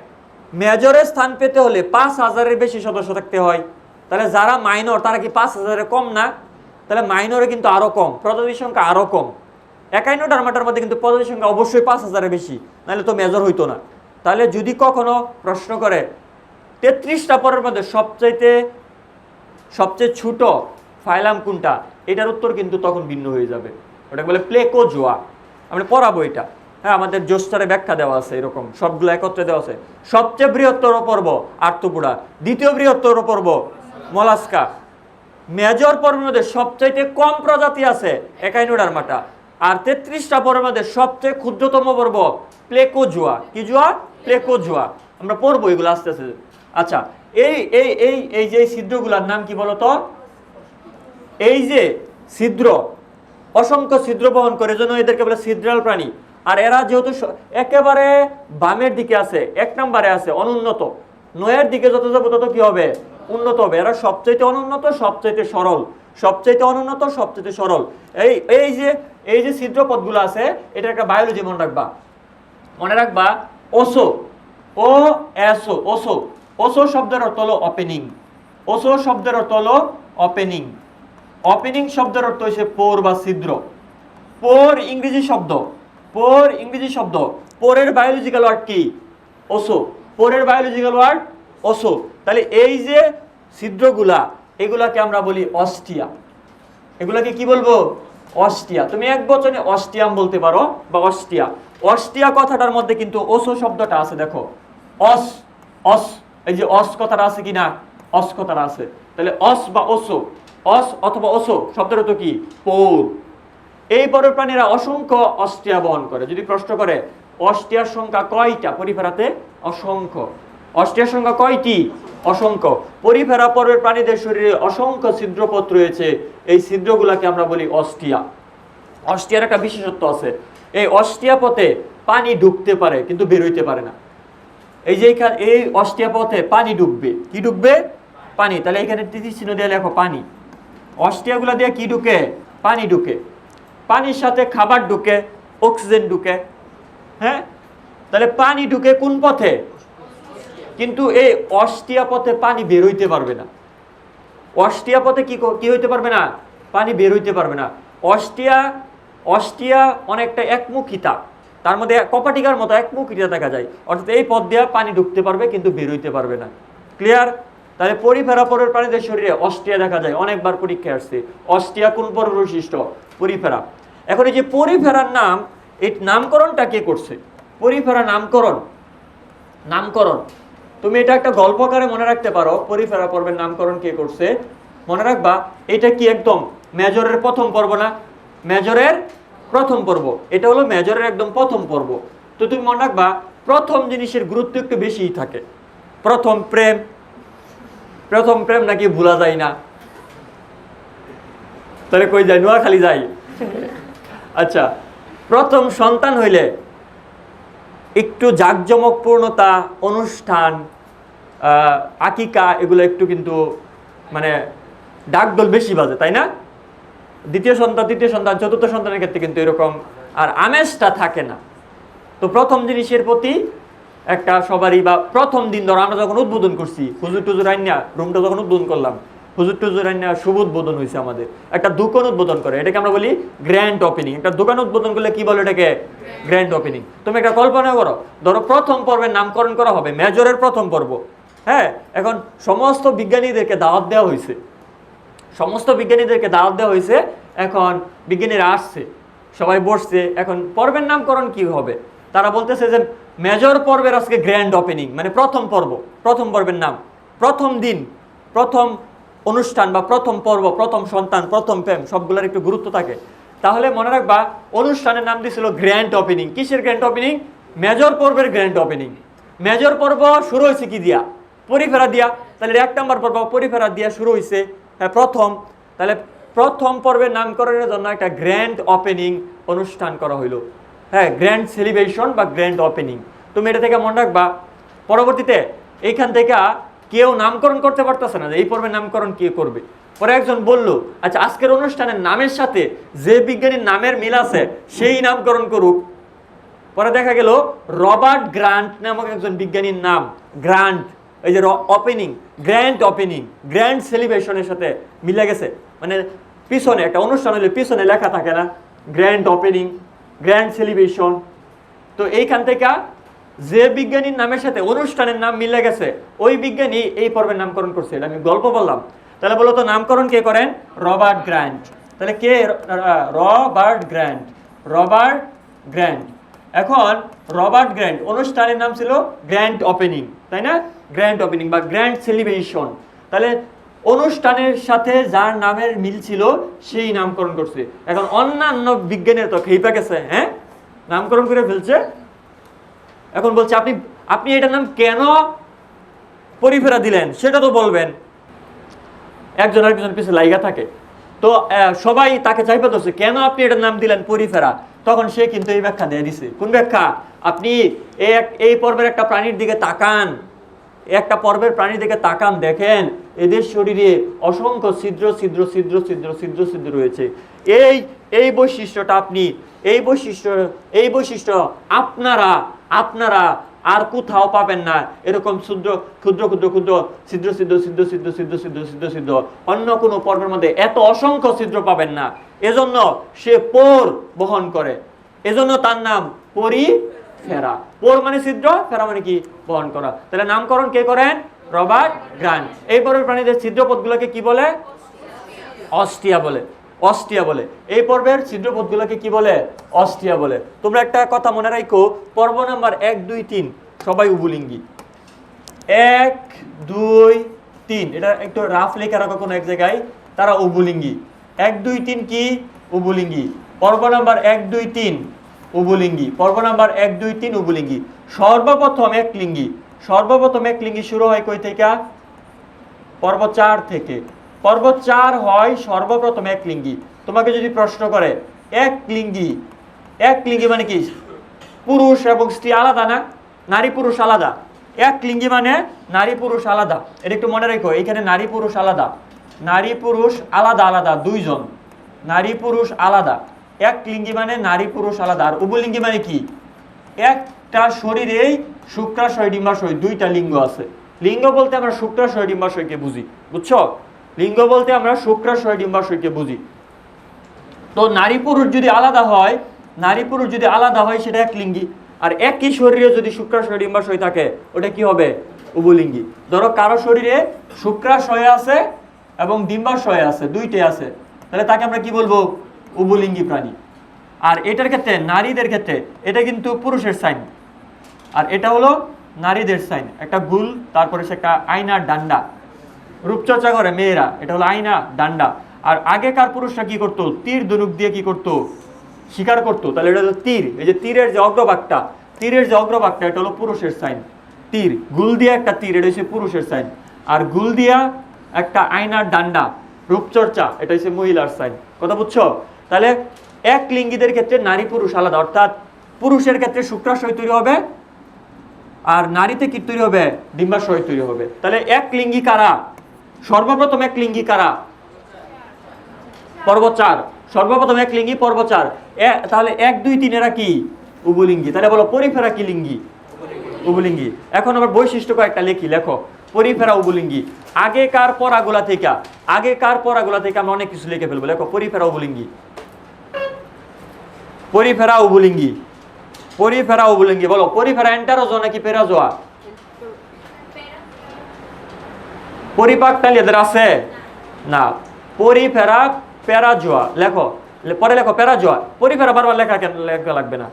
মেজরে স্থান পেতে হলে 5000-এর বেশি সদস্য থাকতে হয়। তাহলে যারা মাইনর তারা কি 5000-এর কম না? তাহলে মাইনরে কিন্তু আরো কম, প্রজাতির সংখ্যা আরো কম। একাইনোডার্মাটার মধ্যে কিন্তু প্রজাতির সংখ্যা অবশ্যই 5000-এর বেশি, নাহলে তো মেজর হইতো না। তাহলে যদি কখনো প্রশ্ন করে 33টা পর্বের মধ্যে সবচেয়ে ছোট ফাইলাম কোনটা, এটার উত্তর কিন্তু তখন ভিন্ন হয়ে যাবে। ওটা বলে প্লেকোজোয়া। আমরা পড়াবো এটা। হ্যাঁ, আমাদের জোস্টারে ব্যাখ্যা দেওয়া আছে, এরকম সবগুলো একত্রে দেওয়া আছে। সবচেয়ে বৃহত্তর পর্ব আর্থ্রোপোডা, দ্বিতীয় বৃহত্তর পর্ব মলাস্কা। মেজর পর্বের মধ্যে সবচাইতে কম প্রজাতি আছে একাইনোডার্মাটা। আর 33টা পর্বের মধ্যে সবচেয়ে ক্ষুদ্রতম পর্ব প্লেকোজোয়া। কি জোয়া? প্লেকোজোয়া। আমরা পড়বো এগুলো আস্তে আস্তে। আচ্ছা, এই এই এই এই যে ছিদ্রগুলোর নাম কি বলতো? এই যে ছিদ্র, অসংখ্য ছিদ্র বহন করে, জন্য এদেরকে বলে ছিদ্রাল প্রাণী। আর এরা যেহেতু একেবারে বামের দিকে আছে, 1 নম্বরে আছে, অনুন্নত। 9-এর দিকে যত যাবো তত কি হবে, উন্নত হবে। এরা সবচাইতে অনুন্নত, সবচাইতে সরল, সবচাইতে অনুন্নত, সবচাইতে সরল। এই যে ছিদ্রপথগুলো আছে, এটা একটা বায়োলজি মনে রাখবা। ওসো, ও এসো, ওসো। ওসো শব্দের অর্থ হলো ওপেনিং। ওসো শব্দের অর্থ হলো ওপেনিং। ওপেনিং শব্দের অর্থ হচ্ছে পোর বা ছিদ্র। পোর ইংরেজি শব্দ, পোর ইংরেজি শব্দ। পোরের বায়োলজিক্যাল ওয়ার্ড কি? ওসো। পোরের বায়োলজিক্যাল ওয়ার্ড ওসো। তাহলে এই যে ছিদ্রগুলা, এগুলাকে আমরা বলি অস্টিয়া। এগুলাকে কি বলবো? অস্টিয়া। তুমি এক বচনে অস্টিয়াম বলতে পারো বা অস্টিয়া। অস্টিয়া কথাটার মধ্যে কিন্তু ওসো শব্দটা আছে, দেখো অস, অস, এই যে অস কথাটা আছে কিনা, অস কথাটা আছে, তাহলে অস বা ওসো, অস অথবা ওসো শব্দটা তো কি? পৌর। এই পরের প্রাণীরা অসংখ্য অস্টিয়া বহন করে। যদি প্রশ্ন করে অস্টিয়ার সংখ্যা কয়টা পরিফেরাতে? অসংখ্য। অস্টিয়ার সংখ্যা কয়টি? অসংখ্য। পরিফেরা পর্বের প্রাণীদের শরীরে অসংখ্য ছিদ্রপথ রয়েছে, এই ছিদ্রগুলোকে আমরা বলি অস্টিয়া। অস্টিয়ার একটা বিশেষত্ব আছে, এই অস্টিয়া পথে পানি ঢুকতে পারে কিন্তু বের হইতে পারে না। এই যে এই অস্টিয়া পথে পানি ঢুকবে, কি ঢুকবে? পানি। তাহলে এখানে তীর চিহ্ন দিয়ে লেখো পানি। অস্টিয়াগুলো দিয়ে কি ঢুকে? পানি ঢুকে। পানির সাথে খাবার ঢুকে, অক্সিজেন ঢুকে। হ্যাঁ, তাহলে পানি ঢুকে কোন পথে? কিন্তু এই অস্টিয়া পথে পানি বের হইতে পারবে না। অস্টিয়া পথে কি হইতে পারবে না? পানি বের হইতে পারবে না। অস্টিয়া অনেকটা একমুখিতা, তার মধ্যে কপাটিকার মতো একমুখিতা দেখা যায়, অর্থাৎ এই পথ দিয়ে পানি ঢুকতে পারবে কিন্তু বের হইতে পারবে না। ক্লিয়ার? তাহলে পরিফেরা পর্বের প্রাণীদের শরীরে অস্টিয়া দেখা যায়, অনেকবার পরীক্ষায় আসছে। অস্টিয়া কোন পর্ব বৈশিষ্ট্য? পরিফেরা। এখন এই যে পরিফেরার নাম, এই নামকরণটা কে করছে? পরিফেরা নামকরণ তুমি এটা একটা গল্পকারে মনে রাখতে পারো। পরিফেরা পর্বের নামকরণ কে করছে মনে রাখবা। এটা কি একদম মেজরের প্রথম পর্ব না? মেজরের প্রথম পর্ব, এটা হলো মেজরের একদম প্রথম পর্ব। তো তুমি মনে রাখবা প্রথম জিনিসের গুরুত্ব একটু বেশিই থাকে। প্রথম প্রেম নাকি ভুলা যায় না? তাহলে কই যায়? নোয়াখালী যাই। আচ্ছা, প্রথম সন্তান হইলে একটু জাঁকজমকপূর্ণতা, অনুষ্ঠান, আকিকা, এগুলো একটু কিন্তু মানে ডাকডোল বেশি বাজে, তাই না? দ্বিতীয় সন্তান, তৃতীয় সন্তান, চতুর্থ সন্তানের ক্ষেত্রে কিন্তু এরকম আর আমেজটা থাকে না। তো প্রথম জিনিসের প্রতি একটা সবারই, বা প্রথম দিন ধরো আমরা যখন উদ্বোধন করছি, হুজুর টুজুর আইনা রুমটা যখন উদ্বোধন করলাম, হুজুর টুজুর আইনা শুভ উদ্বোধন হয়েছে আমাদের। একটা দোকান উদ্বোধন করে, এটাকে আমরা বলি গ্র্যান্ড ওপেনিং। একটা দোকান উদ্বোধন করলে কি বলে? এটাকে গ্র্যান্ড ওপেনিং। তুমি একটা কল্পনা করো, ধরো প্রথম পর্বের নামকরণ করা হবে, মেজরের প্রথম পর্ব। হ্যাঁ, এখন সমস্ত বিজ্ঞানীদেরকে দাওয়াত দেওয়া হয়েছে, এখন বিজ্ঞানীরা আসছে, সবাই বসছে, এখন পর্বের নামকরণ কি হবে? তারা বলতেছে যে মেজর পর্বের আজকে গ্র্যান্ড ওপেনিং, মানে প্রথম পর্ব, প্রথম পর্বের নাম, প্রথম দিন, প্রথম অনুষ্ঠান বা প্রথম পর্ব, প্রথম সন্তান, প্রথম প্রেম, সবগুলোর একটু গুরুত্ব থাকে। তাহলে মনে রাখবা অনুষ্ঠানের নাম দিয়েছিল গ্র্যান্ড ওপেনিং। কিসের গ্র্যান্ড ওপেনিং? মেজর পর্বের গ্র্যান্ড ওপেনিং। মেজর পর্ব শুরু হয়েছে কি দিয়া? পরিফেরা দিয়া। তাহলে 1 নম্বর পর্ব পরিফেরা দিয়া শুরু হয়েছে, হ্যাঁ প্রথম। তাহলে প্রথম পর্বের নামকরণের জন্য একটা গ্র্যান্ড ওপেনিং অনুষ্ঠান করা হইলো, হ্যাঁ, গ্র্যান্ড সেলিব্রেশন বা গ্র্যান্ড ওপেনিং। তুমি এটা থেকে মনে রাখবা। পরবর্তীতে এইখান থেকে কেউ নামকরণ করতে পারতেছে না যে এই পর্বের নামকরণ কে করবে। পরে একজন বলল, আচ্ছা আজকের অনুষ্ঠানের নামের সাথে যে বিজ্ঞানীর নামের মিল আছে সেই নামকরণ করুক। পরে দেখা গেল রবার্ট গ্রান্ট নামক একজন বিজ্ঞানীর নাম, গ্রান্ট, এই যে ওপেনিং, গ্র্যান্ড ওপেনিং, গ্র্যান্ড সেলিব্রেশনের সাথে মিলে গেছে। মানে পিছনে একটা অনুষ্ঠান হলে পিছনে লেখা থাকে না, গ্র্যান্ড ওপেনিং, গ্র্যান্ড সেলিব্রেশন। তো এইখান থেকে যে বিজ্ঞানীর নামের সাথে অনুষ্ঠানের নাম মিলে গেছে ওই বিজ্ঞানী এই পর্বের নামকরণ করছে। এটা আমি গল্প বললাম। তাহলে বলো তো নামকরণ কে করেন? Robert Grant. তাহলে কে? Robert Grant. এখন রবার্ট গ্র্যান্ট, অনুষ্ঠানের নাম ছিল গ্র্যান্ড ওপেনিং, তাই না? গ্র্যান্ড ওপেনিং বা গ্র্যান্ড সেলিব্রেশন। তাহলে অনুষ্ঠানের সাথে যার নামের মিল ছিল সেই নামকরণ করছে। এখন অন্যান্য বিজ্ঞানের তো খেপে গেছে, হ্যাঁ, নামকরণ করে ফেলছে। এখন বলছে আপনি এটার নাম কেন পরিফেরা দিলেন সেটা তো বলবেন। একজন আরেকজন পিছনে লাইগা থাকে, তো সবাই তাকে চাইপা ধরছে, কেন আপনি এটার নাম দিলেন পরিফেরা? তখন সে কিন্তু এই ব্যাখ্যা দিয়ে দিছে। কোন ব্যাখ্যা? আপনি এই পর্বের একটা প্রাণীর দিকে তাকান, একটা পর্বের প্রাণীর দিকে তাকান, দেখেন এদের শরীরে অসংখ্য ছিদ্র ছিদ্র ছিদ্র ছিদ্র ছিদ্র ছিদ্র রয়েছে। এই বৈশিষ্ট্যটা এই বৈশিষ্ট্য আপনারা আর কোথাও পাবেন না। এরকম ক্ষুদ্র ক্ষুদ্র ক্ষুদ্র ক্ষুদ্র ছিদ্র ছিদ্র ছিদ্র ছিদ্র ছিদ্র ছিদ্র ছিদ্র ছিদ্র অন্য কোনো পর্বের মধ্যে এত অসংখ্য ছিদ্র পাবেন না। এজন্য সে পোর বহন করে, এজন্য তার নাম পরিফেরা। পোর মানে ছিদ্র, ফেরা মানে কি? বহন করা। তাহলে নামকরণ কে করেন? Robert grant. এই পর্বের প্রাণীদের ছিদ্রপথগুলোকে কি বলে? অস্টিয়া বলে। অস্টিয়া বলে। এই পর্বের ছিদ্রপথগুলোকে কি বলে? অস্টিয়া বলে। তোমরা একটা কথা মনে রাখো, পর্ব নাম্বার 1, 2, 3 সবাই উভলিঙ্গি। 1, 2, 3 এটা একটু রাফ লেখা রাখো কোনো এক জায়গায়, তারা উভলিঙ্গি। 1, 2, 3 কি? উভলিঙ্গি। পর্ব নাম্বার 1, 2, 3 উভলিঙ্গি। পর্ব নাম্বার 1, 2, 3 উভলিঙ্গি। সর্বপ্রথম একলিঙ্গি। সর্বপ্রথম একলিঙ্গি শুরু হয় কই থেকে? পর্ব 4 থেকে। পর্ব 4 হয় সর্বপ্রথম একলিঙ্গি। তোমাকে যদি প্রশ্ন করে একলিঙ্গি, একলিঙ্গি মানে কি? পুরুষ এবং স্ত্রী আলাদা না? নারী পুরুষ আলাদা। একলিঙ্গি মানে নারী পুরুষ আলাদা। এটা একটু মনে রেখো, এখানে নারী পুরুষ আলাদা। নারী পুরুষ আলাদা আলাদা, দুইজন। নারী পুরুষ আলাদা। একলিঙ্গি মানে নারী পুরুষ আলাদা। আর উভলিঙ্গি মানে কি? একটা শরীরেই শুক্রাশয় ডিম্বাশয় দুইটা লিঙ্গ আছে। লিঙ্গ বলতে আমরা শুক্রাশয় ডিম্বাশয়কে বুঝি, বুঝছো? লিঙ্গ বলতে আমরা শুক্রাশয় ডিম্বাশয়কে বুঝি। তো নারী পুরুষ যদি আলাদা হয়, নারী পুরুষ যদি আলাদা হয় সেটা একলিঙ্গি। আর একই শরীরে যদি শুক্রাশয় ডিম্বাশয় থাকে ওটা কি হবে? উভলিঙ্গি। ধরো কারো শরীরে শুক্রাশয় আছে এবং ডিম্বাশয় আছে, দুইটাই আছে, তাহলে তাকে আমরা কি বলবো? উভলিঙ্গি প্রাণী। আর এটার ক্ষেত্রে, নারীদের ক্ষেত্রে এটা কিন্তু পুরুষের সাইন, আর এটা হলো নারীদের সাইন। একটা গুল, তারপরে সে একটা আয়নার ডান্ডা। রূপচর্চা করে মেয়েরা, এটা হলো আয়না ডান্ডা। আর আগেকার পুরুষরা কি করতো? তীর ধনুক দিয়ে কি করতো? শিকার করতো। তাহলে এটা হলো তীর। এই যে তীরের যে অগ্রভাগটা, তীরের যে অগ্রভাগটা এটা হলো পুরুষের সাইন। তীর, গুল দিয়া একটা তীর, এটা হচ্ছে পুরুষের সাইন। আর গুল দিয়া একটা আয়নার ডান্ডা, রূপচর্চা, এটা হচ্ছে মহিলার সাইন। কথা বুঝছো? তাহলে এক লিঙ্গীদের ক্ষেত্রে নারী পুরুষ আলাদা, অর্থাৎ পুরুষের ক্ষেত্রে শুক্রাশয় তৈরি হবে আর নারীতে কি তৈরি হবে? ডিম্বাশয় তৈরি হবে। তাহলে এক লিঙ্গি কারা? সর্বপ্রথম এক লিঙ্গি কারা? পর্ব 4। সর্বপ্রথম এক লিঙ্গি পর্ব 4। তাহলে 1, 2, 3 এরা কি? উভলিঙ্গি। তাহলে বলো পরিফেরা কি লিঙ্গি? উভলিঙ্গি। এখন আবার বৈশিষ্ট্য কয়েকটা লিখি, লেখো। পরিফেরা উভলিঙ্গি। আগেকার পরাগুলা থেকে, আগেকার পরাগুলা থেকে আমরা অনেক কিছু লিখে ফেলবো। লেখো পরিফেরা উভলিঙ্গি। পরিফেরা উভলিঙ্গি। পরিফেরা উভলিঙ্গি। বলো পরিফেরা এন্টারোজোয়া নাকি পেরাজোয়া? পরিপাকটালি এদের আছে না। পরিফেরা প্যারাজোয়া। লেখো, পরে লেখো প্যারাজোয়া। পরিফেরা বারবার লেখা লাগবে না,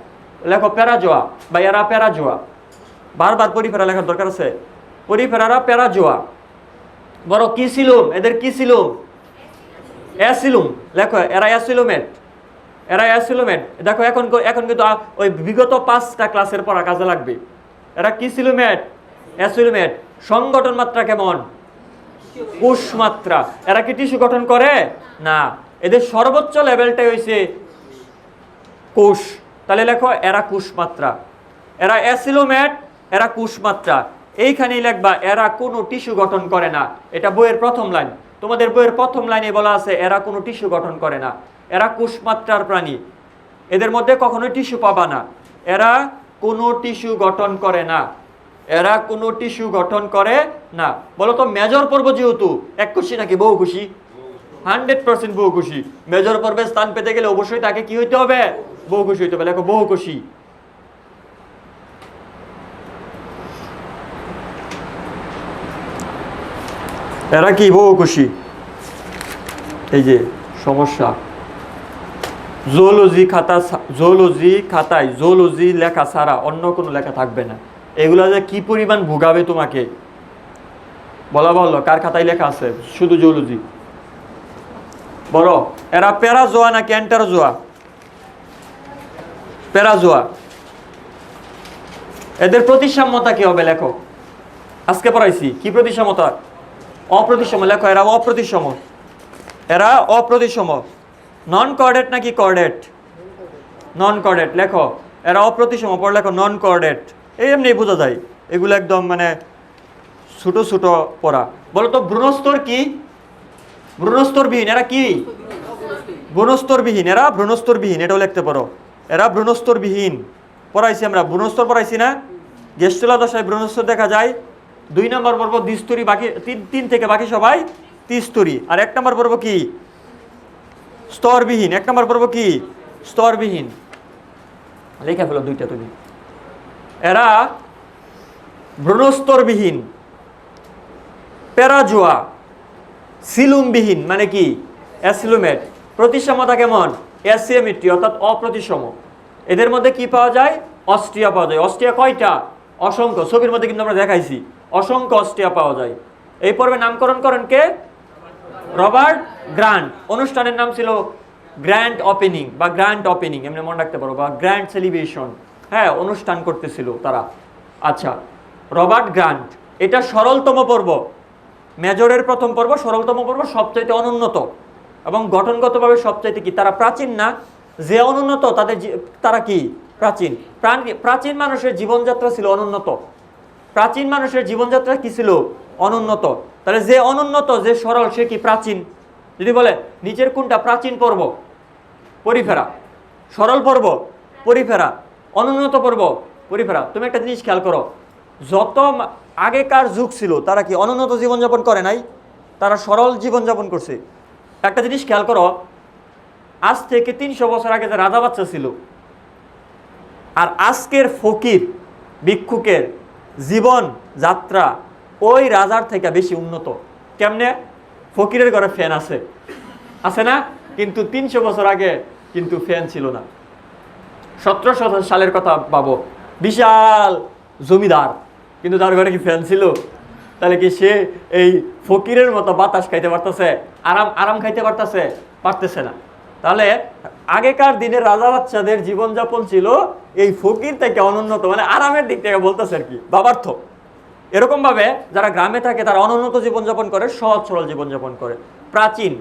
লেখো প্যারাজোয়া বা এরা প্যারাজোয়া। বারবার পরিফেরা লেখার দরকার আছে? পরিফেরারা প্যারাজোয়া। বড় কি সিলুম? এদের কি সিলুম? অ্যাসিলুম। লেখো এরা অ্যাসিলুমেট। এরা অ্যাসিলুমেট। দেখো এখন এখন কিন্তু ওই বিগত 5টা ক্লাসের পড়া কাজে লাগবে। এরা কি সিলুমেট? অ্যাসিলুমেট। সংগঠন মাত্রা কেমন? কোষ মাত্রা। এরা কি টিস্যু গঠন করে না, এদের সর্বোচ্চ লেভেলটাই হইছে কোষ। তাহলে লেখো এরা কোষ মাত্রা। এরা অ্যাসিলোমেট, এরা কোষ মাত্রা। এইখানেই লিখবা এরা কোনো টিস্যু গঠন করে না। এটা বইয়ের প্রথম লাইন। তোমাদের বইয়ের প্রথম লাইনে বলা আছে এরা কোনো টিস্যু গঠন করে না। এরা কোষ মাত্রার প্রাণী। এদের মধ্যে কখনোই টিস্যু পাবা না। এরা কোনো টিস্যু গঠন করে না। এরা কোনো টিস্যু গঠন করে না। বলো তো মেজর পর্ব যেহেতু এককোষী নাকি বহুকোষী? 100% বহুকোষী। মেজর পর্বে স্থান পেতে গেলে অবশ্যই তাকে কি হইতে হবে? বহুকোষী হইতে হবে। লেখো বহুকোষী। এরা কি? বহুকোষী। এই যে সমস্যা, জুওলজি খাতায় জুওলজি লেখা ছাড়া অন্য কোনো লেখা থাকবে না। এগুলা যে কি পরিমাণ ভোগাবে তোমাকে বলা ভালো। কার খাতায় লেখা আছে শুধু জুওলজি? বলো এরা প্যারাজোয়া নাকি এন্টারোজোয়া? প্যারাজোয়া। এদের প্রতিসাম্যতা কি হবে? লেখো। আজকে পড়াইছি কি প্রতিসাম্যতা? অপ্রতিসম। লেখো এরা অপ্রতিসম। এরা অপ্রতিসম। নন কোঅর্ডিনেট নাকি কোঅর্ডিনেট? নন কোঅর্ডিনেট। লেখো এরা অপ্রতিসম। পড়ে লেখো নন কোঅর্ডিনেট। এই এমনি বোঝা যায়, এগুলো একদম মানে ছোট ছোট পড়া। বলো তো ভ্রূণস্তর কি? ভ্রূণস্তরবিহীন। এরা কি? ভ্রূণস্তরবিহীন। এরা ভ্রূণস্তরবিহীন। এটাও লিখতে পারো, এরা ভ্রূণস্তরবিহীন। পড়াইছি আমরা ভ্রূণস্তর, পড়াইছি না? গেস্টুলা দশায় ভ্রূণস্তর দেখা যায়। 2 নম্বর পর্ব দ্বিস্তরী, বাকি 3 থেকে বাকি সবাই ত্রিস্তরী। আর 1 নম্বর পর্ব কি? স্তরবিহীন। 1 নম্বর পর্ব কি? স্তরবিহীন। লেখা ফেলো দুইটা তুমি। এরা ভ্রূণস্তরবিহীন। প্যারাজোয়া, সিলুমবিহীন মানে কি অ্যাসিলোমেট, প্রতিসমতা কেমন অ্যাসিমেট্রি অর্থাৎ অপ্রতিসম। এদের মধ্যে কি পাওয়া যায়? অস্ট্রিয়া পাওয়া যায়। অস্ট্রিয়া কয়টা? অসংখ্য। ছবির মধ্যে কিন্তু আমরা দেখাইছি অসংখ্য অস্ট্রিয়া পাওয়া যায়। এই পর্বে নামকরণ করেন কে? Robert grant. অনুষ্ঠানের নাম ছিল গ্র্যান্ড ওপেনিং বা গ্র্যান্ড ওপেনিং, এমনি মনে রাখতে পারো, বা গ্র্যান্ড সেলিব্রেশন। হ্যাঁ, অনুষ্ঠান করতেছিল তারা। আচ্ছা, রবার্ট গ্রান্ট, এটা সরলতম পর্ব, মেজরের প্রথম পর্ব, সরলতম পর্ব, সবচাইতে অনুন্নত এবং গঠনগতভাবে সবচাইতে কি তারা প্রাচীন না? যে অনুন্নত তাদের তারা কি প্রাচীন। প্রাচীন মানুষের জীবনযাত্রা ছিল অনুন্নত। প্রাচীন মানুষের জীবনযাত্রা কি ছিল? অনুন্নত। তাহলে যে অনুন্নত, যে সরল, সে কি প্রাচীন? যদি বলে নিচের কোনটা প্রাচীন পর্ব? পরিফেরা। সরল পর্ব পরিফেরা, অনুন্নত পর্ব পরিফেরা। তুমি একটা জিনিস খেয়াল করো, যত আগেকার যুগ ছিল তারা কি অনুন্নত জীবনযাপন করে নাই? তারা সরল জীবনযাপন করছে। একটা জিনিস খেয়াল করো, আজ থেকে 300 বছর আগে যে রাজা বাচ্চা ছিল আর আজকের ফকির ভিক্ষুকের জীবন যাত্রা ওই রাজার থেকে বেশি উন্নত। কেমনে? ফকিরের ঘরে ফ্যান আছে, আছে না? কিন্তু 300 বছর আগে কিন্তু ফ্যান ছিল না। 1700 সালের কথা ভাবো, বিশাল জমিদার, কিন্তু তার ঘরে কি ফ্যান ছিল? তাহলে কি সে এই ফকিরের মতো বাতাস খাইতে পারতেছে? আরাম খাইতে পারতেছে? পারতেছে না। তাহলে আগেকার দিনের রাজা বাচ্চাদের জীবনযাপন ছিল এই ফকির থেকে অনুন্নত, মানে আরামের দিক থেকে বলতেছে আর কি, ভাবার্থ। এরকম ভাবে যারা গ্রামে থাকে তারা অনুন্নত জীবনযাপন করে, সহজ সরল জীবনযাপন করে। প্রাচীন